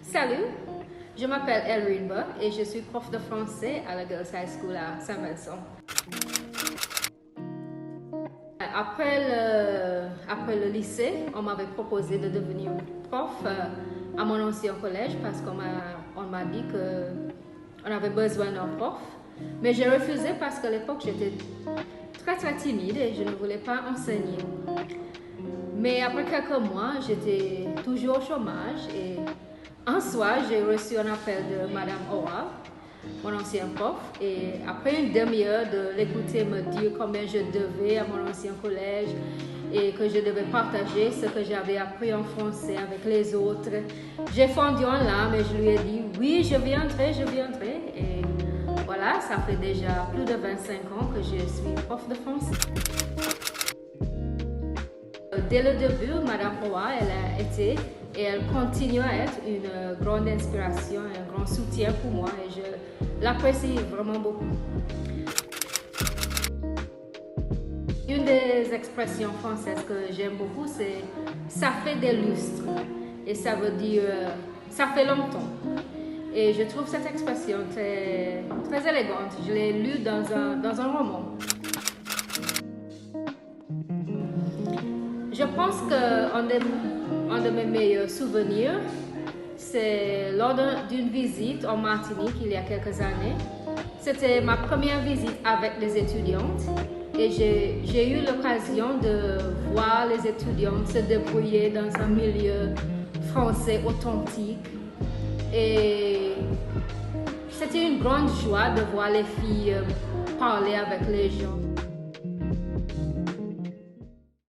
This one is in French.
Salut, je m'appelle Elrine Buck et je suis prof de français à la Girls High School à Saint-Vincent. Après le lycée, on m'avait proposé de devenir prof à mon ancien collège parce qu'on m'a dit qu'on avait besoin d'un prof. Mais j'ai refusé parce qu'à l'époque, j'étais très timide et je ne voulais pas enseigner. Mais après quelques mois, j'étais toujours au chômage et un soir, j'ai reçu un appel de Madame Owa, mon ancien prof, et après une demi-heure de l'écouter me dire combien je devais à mon ancien collège et que je devais partager ce que j'avais appris en français avec les autres, j'ai fondu en larmes et je lui ai dit oui, je viendrai. Et voilà, ça fait déjà plus de 25 ans que je suis prof de français. Dès le début, Madame Owa, elle a été et elle continue à être une grande inspiration et un grand soutien pour moi et je l'apprécie vraiment beaucoup. Une des expressions françaises que j'aime beaucoup, c'est « ça fait des lustres » et ça veut dire « ça fait longtemps ». Et je trouve cette expression très élégante. Je l'ai lue dans un roman. Je pense qu'un de mes meilleurs souvenirs, c'est lors d'une visite en Martinique il y a quelques années. C'était ma première visite avec les étudiantes et j'ai eu l'occasion de voir les étudiantes se débrouiller dans un milieu français authentique. Et c'était une grande joie de voir les filles parler avec les gens.